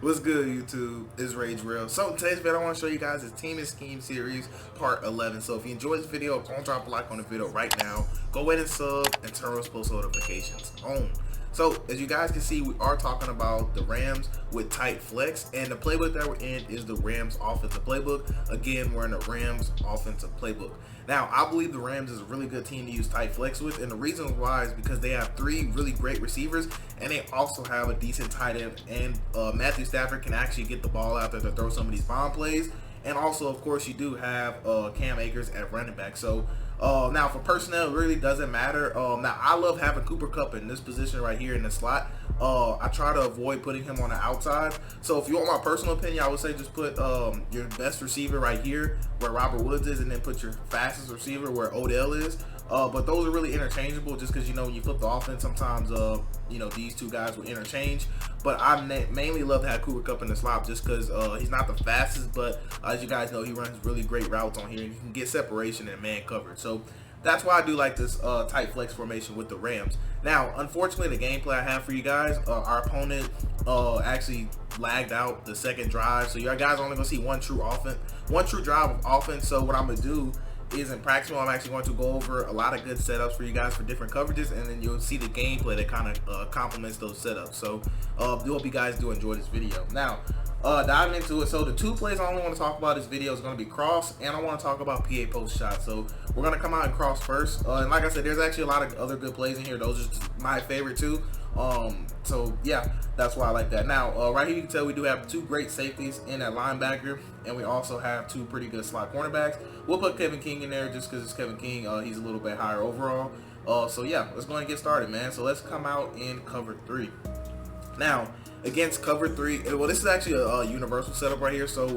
What's good, YouTube? It's Rage Real. So today's video, I want to show you guys is Team and Scheme series part 11. So if you enjoyed this video, go and drop a like on the video right now. Go ahead and sub and turn those post notifications on. So as you guys can see, we are talking about the Rams with tight flex, and the playbook that we're in is the Rams offensive playbook. Again, we're in the Rams offensive playbook. Now, I believe the Rams is a really good team to use tight flex with, and the reason why is because they have three really great receivers, and they also have a decent tight end, and Matthew Stafford can actually get the ball out there to throw some of these bomb plays. And also, of course, you do have Cam Akers at running back. So now for personnel, it really doesn't matter. Now, I love having Cooper Kupp in this position right here in the slot. I try to avoid putting him on the outside. So if you want my personal opinion, I would say just put your best receiver right here where Robert Woods is, and then put your fastest receiver where Odell is. But those are really interchangeable, just because, you know, when you flip the offense, sometimes you know, these two guys will interchange. But I mainly love to have Cooper Kupp in the slot just because he's not the fastest, but as you guys know, he runs really great routes on here, and you can get separation and man coverage. So that's why I do like this tight flex formation with the Rams. Now, unfortunately, the gameplay I have for you guys, our opponent actually lagged out the second drive, so you guys are only gonna see one true drive of offense. So what I'm gonna do is, in practice mode, I'm actually going to go over a lot of good setups for you guys for different coverages, and then you'll see the gameplay that kind of complements those setups. So I hope you guys do enjoy this video. Now, diving into it, so the two plays I only want to talk about this video is going to be cross, and I want to talk about PA post shot. So we're going to come out and cross first, and like I said, there's actually a lot of other good plays in here. Those are just my favorite too. So yeah, that's why I like that. Now, right here you can tell we do have two great safeties in at linebacker, and we also have two pretty good slot cornerbacks. We'll put Kevin King in there just because it's Kevin King. He's a little bit higher overall. So yeah, let's go and get started, man. So let's come out in cover 3. Now, against cover 3, well, this is actually a universal setup right here. So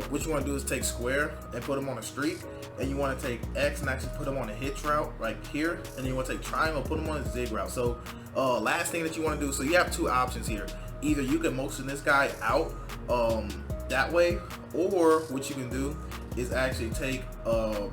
what you want to do is take square and put them on a streak, and you want to take X and actually put them on a hitch route right here, and then you want to take triangle, put them on a zig route. So last thing that you want to do, so you have two options here. Either you can motion this guy out that way, or what you can do is actually take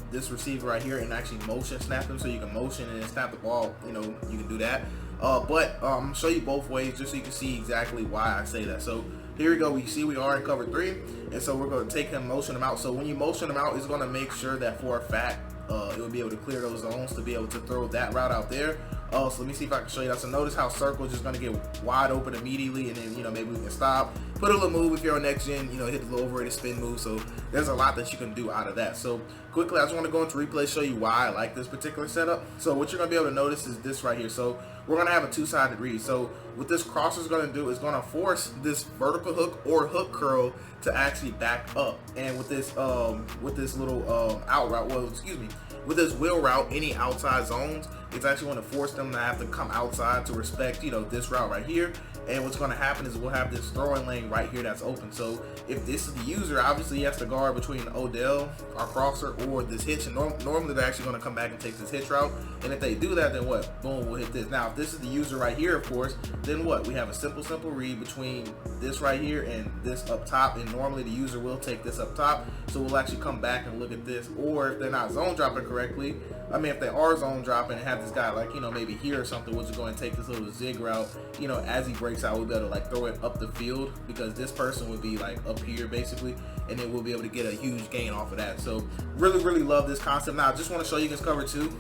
this receiver right here and actually motion snap him, so you can motion and then snap the ball. You know, you can do that. But I'm gonna show you both ways just so you can see exactly why I say that. So here we go. You see we are in cover 3, and so we're going to take him, motion him out. So when you motion him out, it's going to make sure that for a fact it will be able to clear those zones to be able to throw that route out there. So let me see if I can show you that. So notice how circle is just going to get wide open immediately, and then, you know, maybe we can stop, put a little move if you're on next gen, you know, hit the little overrated spin move. So there's a lot that you can do out of that. So quickly, I just want to go into replay, show you why I like this particular setup. So what you're going to be able to notice is this right here. So we're going to have a two-sided read. So what this crosser is going to do is going to force this vertical hook or hook curl to actually back up. And with this little out route, well, excuse me, with this wheel route, any outside zones, it's actually going to force them to have to come outside to respect, you know, this route right here. And what's going to happen is we'll have this throwing lane right here that's open. So if this is the user, obviously he has to guard between Odell, our crosser, or this hitch. And normally they're actually going to come back and take this hitch route. And if they do that, then what? Boom, we'll hit this. Now, if this is the user right here, of course, then what? We have a simple read between this right here and this up top. And normally the user will take this up top. So we'll actually come back and look at this. Or if they're not zone dropping correctly, I mean, if they are zone dropping and have this guy like, you know, maybe here or something, we'll just go and take this little zig route, you know, as he breaks out, we'll be able to like throw it up the field, because this person would be like up here basically, and then we'll be able to get a huge gain off of that. So really love this concept. Now I just want to show you guys cover 2,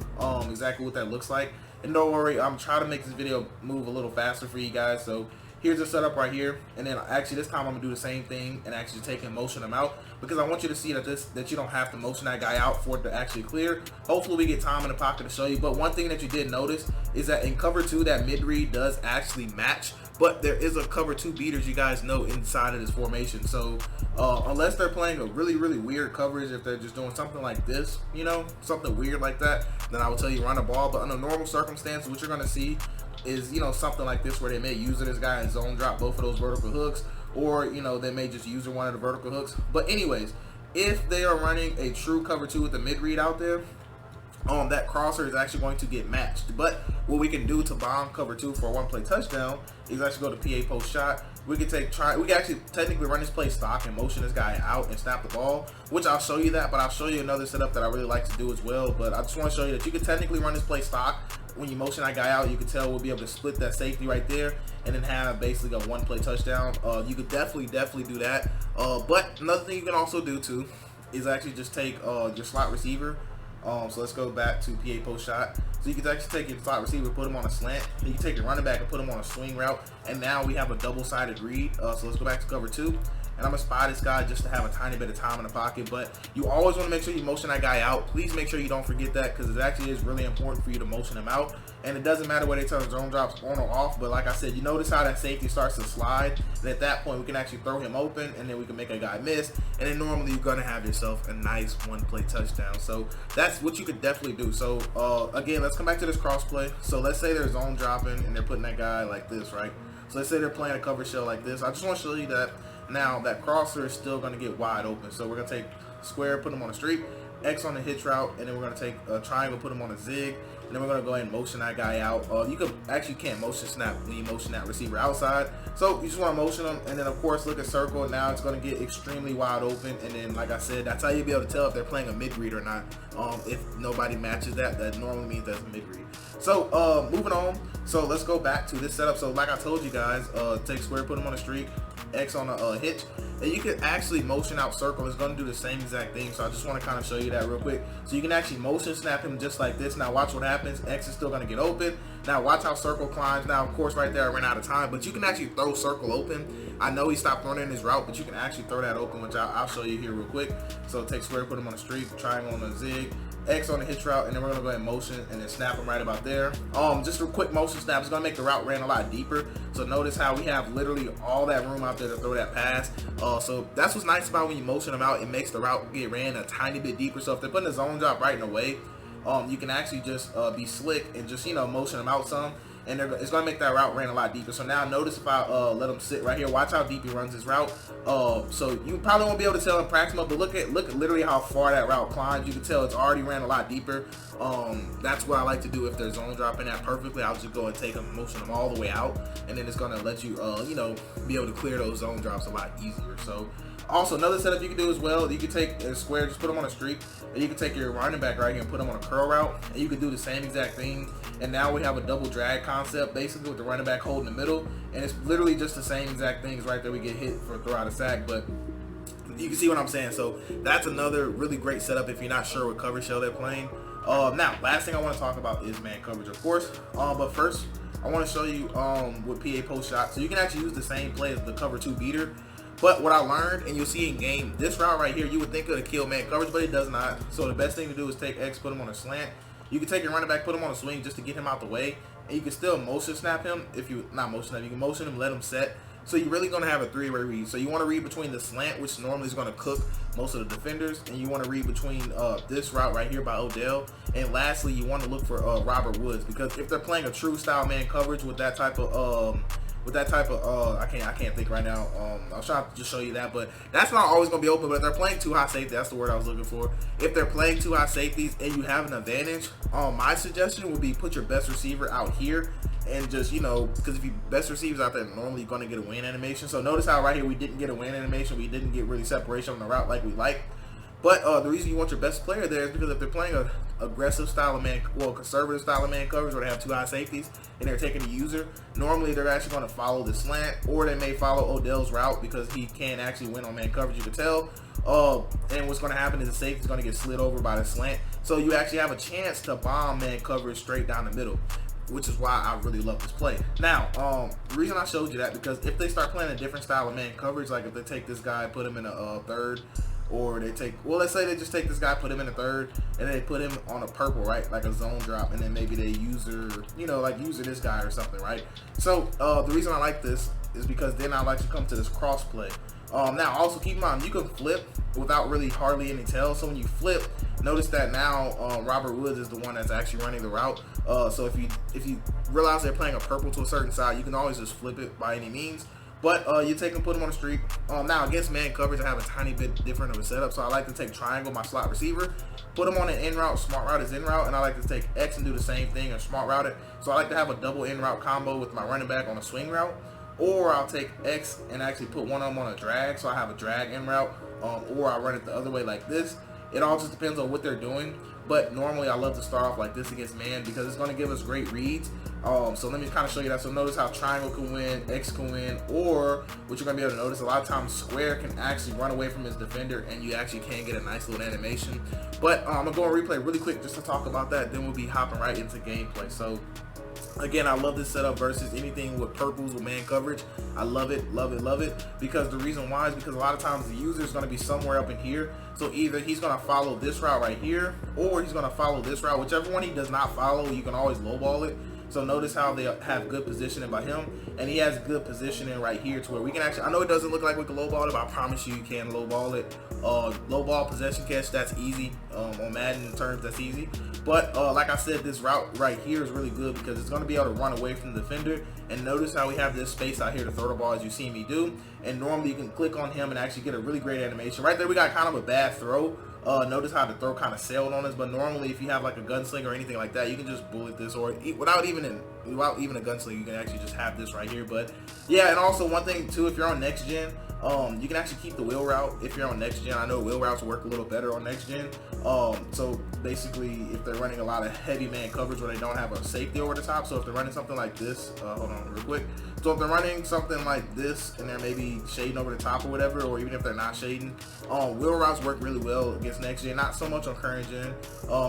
exactly what that looks like. And don't worry, I'm trying to make this video move a little faster for you guys. So here's the setup right here, and then actually this time I'm gonna do the same thing and actually take and motion them out, because I want you to see that you don't have to motion that guy out for it to actually clear. Hopefully we get time in the pocket to show you. But one thing that you did notice is that in cover 2, that mid read does actually match, but there is a cover 2 beaters, you guys know, inside of this formation. So unless they're playing a really weird coverage, if they're just doing something like this, you know, something weird like that, then I will tell you run the ball. But under normal circumstances, what you're gonna see is, you know, something like this where they may use this guy and zone drop both of those vertical hooks, or, you know, they may just use one of the vertical hooks. But anyways, if they are running a true cover 2 with the mid read out there, that crosser is actually going to get matched. But what we can do to bomb cover 2 for a one play touchdown is actually go to PA post shot. We can we can actually technically run this play stock and motion this guy out and snap the ball, which I'll show you that, but I'll show you another setup that I really like to do as well. But I just want to show you that you can technically run this play stock when you motion that guy out, you can tell we'll be able to split that safety right there and then have basically a one-play touchdown. You could definitely do that. But another thing you can also do too is actually just take your slot receiver. So let's go back to PA post shot. So you can actually take your slot receiver, put him on a slant. Then you can take your running back and put him on a swing route. And now we have a double-sided read. So let's go back to cover 2. And I'm going to spy this guy just to have a tiny bit of time in the pocket. But you always want to make sure you motion that guy out. Please make sure you don't forget that, because it actually is really important for you to motion him out. And it doesn't matter whether they turn zone drops on or off. But like I said, you notice how that safety starts to slide. And at that point, we can actually throw him open, and then we can make a guy miss. And then normally you're going to have yourself a nice one-play touchdown. So that's what you could definitely do. So again, let's come back to this cross play. So let's say they're zone dropping and they're putting that guy like this, right? So let's say they're playing a cover shell like this. I just want to show you that now that crosser is still going to get wide open. So we're going to take square, put them on a streak, X on the hitch route, and then we're going to take a triangle, put them on a zig, and then we're going to go ahead and motion that guy out. You could actually can't motion snap when you motion that receiver outside. So you just want to motion them, and then of course look at circle. Now it's going to get extremely wide open, and then like I said, that's how you'll be able to tell if they're playing a mid read or not. If nobody matches that, that normally means that's a mid read. So moving on. So let's go back to this setup. So like I told you guys, take square, put them on a streak, X on a hitch, and you can actually motion out circle. It's going to do the same exact thing. So I just want to kind of show you that real quick. So you can actually motion snap him just like this. Now watch what happens. X is still going to get open. Now watch how circle climbs. Now of course right there I ran out of time, but you can actually throw circle open. I know he stopped running his route, but you can actually throw that open, which I'll show you here real quick. So take square, put him on a streak, triangle on a zig, X on the hitch route, and then we're gonna go ahead and motion and then snap him right about there. Just a quick motion snap is gonna make the route ran a lot deeper. So notice how we have literally all that room out there to throw that pass. So that's what's nice about when you motion them out. It makes the route get ran a tiny bit deeper. So if they're putting a zone drop right in the way, you can actually just be slick and just, you know, motion them out some. And it's going to make that route ran a lot deeper. So now notice if I let him sit right here, watch how deep he runs his route. So you probably won't be able to tell in practice mode, but look at literally how far that route climbs. You can tell it's already ran a lot deeper. That's what I like to do if they're zone dropping that perfectly. I'll just go and take them, motion them all the way out, and then it's going to let you, you know, be able to clear those zone drops a lot easier. So also another setup you can do as well, you can take a square, just put them on a streak, and you can take your running back right here and put them on a curl route, and you can do the same exact thing. And now we have a double drag concept basically with the running back holding the middle, and it's literally just the same exact things right there. We get hit for throw out a sack, but you can see what I'm saying. So that's another really great setup if you're not sure what cover shell they're playing. Now last thing I want to talk about is man coverage, of course, but first I want to show you with PA post shot. So you can actually use the same play as the cover 2 beater. But what I learned, and you'll see in game, this route right here, you would think it would kill man coverage, but it does not. So the best thing to do is take X, put him on a slant. You can take your running back, put him on a swing just to get him out the way. And you can still motion snap him if you, not motion snap, you can motion him, let him set. So you're really going to have a three-way read. So you want to read between the slant, which normally is going to cook most of the defenders. And you want to read between this route right here by Odell. And lastly, you want to look for Robert Woods. Because if they're playing a true style man coverage with that type of I can't think right now. I was trying to just show you that, but that's not always going to be open. But if they're playing two high safety, that's the word I was looking for. If they're playing two high safeties and you have an advantage, my suggestion would be put your best receiver out here. And just, you know, because if you best receivers out there, normally you're going to get a win animation. So notice how right here we didn't get a win animation. We didn't get really separation on the route like we like. But the reason you want your best player there is because if they're playing a aggressive style of man, well, conservative style of man coverage where they have two high safeties and they're taking the user, normally they're actually going to follow the slant, or they may follow Odell's route because he can actually win on man coverage, you can tell. And what's going to happen is the safety is going to get slid over by the slant. So you actually have a chance to bomb man coverage straight down the middle, which is why I really love this play. Now, the reason I showed you that, because if they start playing a different style of man coverage, like if they take this guy, put him in a third, or they take, well, let's say they just take this guy, put him in a third, and then they put him on a purple, right, like a zone drop, and then maybe they user, you know, like user this guy or something, right? So the reason I like this is because then I like to come to this cross play. Now also keep in mind, you can flip without really hardly any tail. So when you flip, notice that now Robert Woods is the one that's actually running the route. So if you realize they're playing a purple to a certain side, you can always just flip it by any means. But you take and put him on the streak. Now against man coverage, I have a tiny bit different of a setup. So I like to take triangle, my slot receiver, put him on an in route. Smart route is in route, and I like to take X and do the same thing and smart route it. So I like to have a double in route combo with my running back on a swing route. Or I'll take X and actually put one of them on a drag, so I have a drag in route. Or I run it the other way like this, It all just depends on what they're doing. But normally I love to start off like this against man because it's going to give us great reads. So let me kind of show you that. So notice how triangle can win, X can win, or what you're going to be able to notice, a lot of times square can actually run away from his defender and you actually can get a nice little animation. But I'm going to go and replay really quick just to talk about that. Then we'll be hopping right into gameplay. So again, I love this setup versus anything with purples with man coverage. I love it, love it, love it. Because the reason why is because a lot of times the user is going to be somewhere up in here. So either he's going to follow this route right here, or he's going to follow this route. Whichever one he does not follow, you can always lowball it. So notice how they have good positioning by him, and he has good positioning right here to where we can actually, I know it doesn't look like we can lowball it, but I promise you, you can lowball it. Lowball possession catch, that's easy. On Madden terms, that's easy. But like I said, this route right here is really good because it's going to be able to run away from the defender. And notice how we have this space out here to throw the ball as you see me do. And normally you can click on him and actually get a really great animation. Right there we got kind of a bad throw. Notice how the throw kind of sailed on us, but normally if you have like a gunslinger or anything like that, you can just bullet this, or without even a gunslinger, you can actually just have this right here. But yeah, and also one thing too, if you're on next gen, you can actually keep the wheel route if you're on next gen. I know wheel routes work a little better on next gen. So basically, if they're running a lot of heavy man coverage where they don't have a safety over the top, so if they're running something like this, hold on real quick. So if they're running something like this and they're maybe shading over the top or whatever, or even if they're not shading, wheel routes work really well against next gen, not so much on current gen.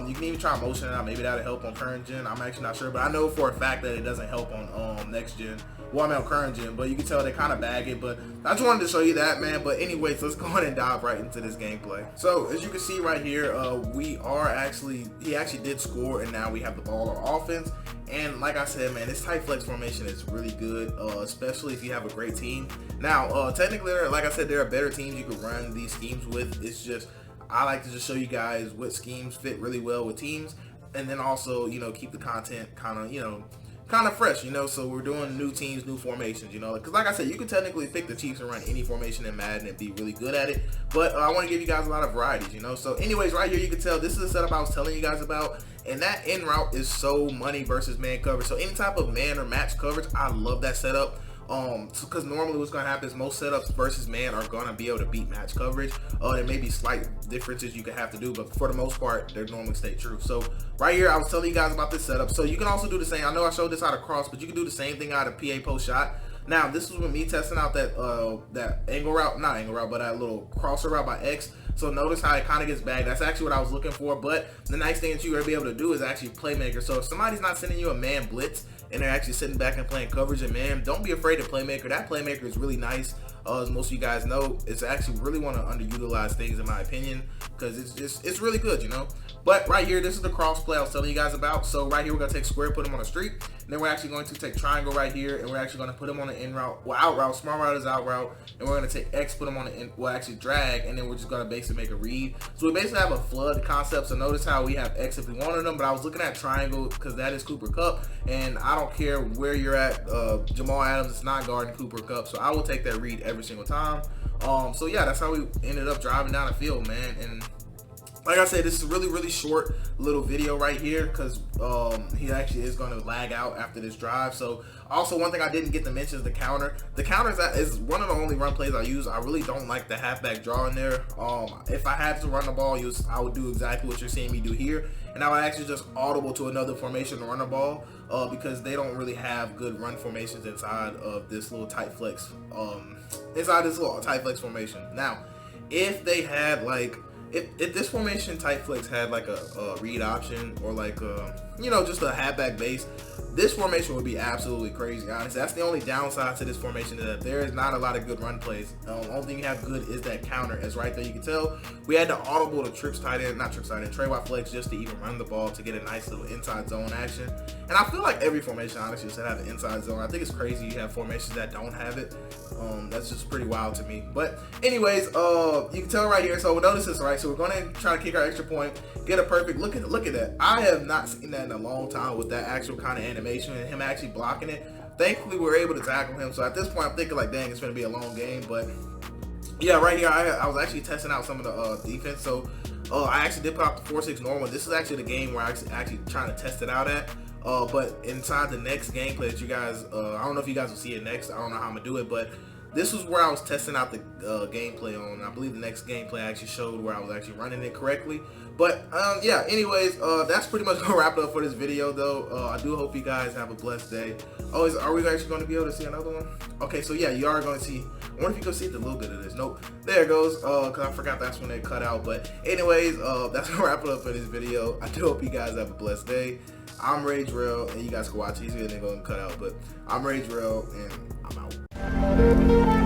You can even try motioning out, maybe that'll help on current gen. I'm actually not sure, but I know for a fact that it doesn't help on next gen. Well, I mean on current gen, but you can tell they kind of bag it. But I just wanted to show you that, man. But anyways, let's go ahead and dive right into this gameplay. So as you can see right here, he actually did score, and now we have the ball on offense. And like I said, man, this tight flex formation is really good, especially if you have a great team. Now, technically, like I said, there are better teams you could run these schemes with. It's just, I like to just show you guys what schemes fit really well with teams. And then also, you know, keep the content kind of fresh, you know. So we're doing new teams, new formations, you know, because like I said, you can technically pick the Chiefs and run any formation in Madden and be really good at it, but I want to give you guys a lot of varieties, you know. So anyways, right here you can tell this is the setup I was telling you guys about, and that in route is so money versus man coverage. So any type of man or match coverage, I love that setup. Because normally what's going to happen is most setups versus man are going to be able to beat match coverage. There may be slight differences you can have to do, but for the most part, they normally stay true. So right here, I was telling you guys about this setup. So you can also do the same. I know I showed this out of cross, but you can do the same thing out of PA post shot. Now, this is with me testing out that angle route, not angle route, but that little crosser route by X. So notice how it kind of gets bagged. That's actually what I was looking for. But the nice thing that you're going to be able to do is actually playmaker. So if somebody's not sending you a man blitz and they're actually sitting back and playing coverage and man, don't be afraid of playmaker. That playmaker is really nice. As most of you guys know, it's actually really one of the underutilized things in my opinion, because it's really good, you know. But right here, this is the cross play I was telling you guys about. So right here, we're gonna take square, put him on a streak, and then we're actually going to take triangle right here, and we're actually gonna put him on the in route, well, out route. Small route is out route, and we're gonna take X, put him on the in, well, actually drag, and then we're just gonna basically make a read. So we basically have a flood concept. So notice how we have X if we wanted them, but I was looking at triangle because that is Cooper Kupp, and I don't care where you're at. Jamal Adams is not guarding Cooper Kupp, so I will take that read every single time. So yeah, that's how we ended up driving down the field, man. And like I said, this is a really short little video right here because he actually is going to lag out after this drive. So also one thing I didn't get to mention is the counter. The counter is one of the only run plays I use. I really don't like the halfback draw in there. If I had to run the ball, I would do exactly what you're seeing me do here, and I would actually just audible to another formation to run the ball because they don't really have good run formations inside of this little tight flex. Inside this little tight flex formation. Now, if they had like, if this formation tight flex had like a read option or like you know, just a halfback base, this formation would be absolutely crazy, honestly. That's the only downside to this formation, is that there is not a lot of good run plays. The only thing you have good is that counter. As right there you can tell, we had to audible to Trey flex just to even run the ball to get a nice little inside zone action. And I feel like every formation honestly should have an inside zone. I think it's crazy you have formations that don't have it. That's just pretty wild to me. But anyways, you can tell right here. So notice this, right? So we're gonna try to kick our extra point, get a perfect look at that. I have not seen that in a long time with that actual kind of animation and him actually blocking it. Thankfully, we were able to tackle him. So at this point, I'm thinking like, dang, it's gonna be a long game. But yeah, right here, I was actually testing out some of the defense. So I actually did put out the 4-6 normal. This is actually the game where I actually trying to test it out at. But inside the next gameplay that you guys, I don't know if you guys will see it next. I don't know how I'm gonna do it, but this was where I was testing out the gameplay on. I believe the next gameplay actually showed where I was actually running it correctly. But yeah, anyways, that's pretty much gonna wrap it up for this video though. I do hope you guys have a blessed day. Oh, are we actually gonna be able to see another one? Okay, so yeah, you are gonna see. I wonder if you can see the little bit of this. Nope, there it goes. Cause I forgot that's when they cut out. But anyways, that's gonna wrap it up for this video. I do hope you guys have a blessed day. I'm Rage Real, and you guys can watch these videos and go and cut out. But I'm Rage Real, and I'm out.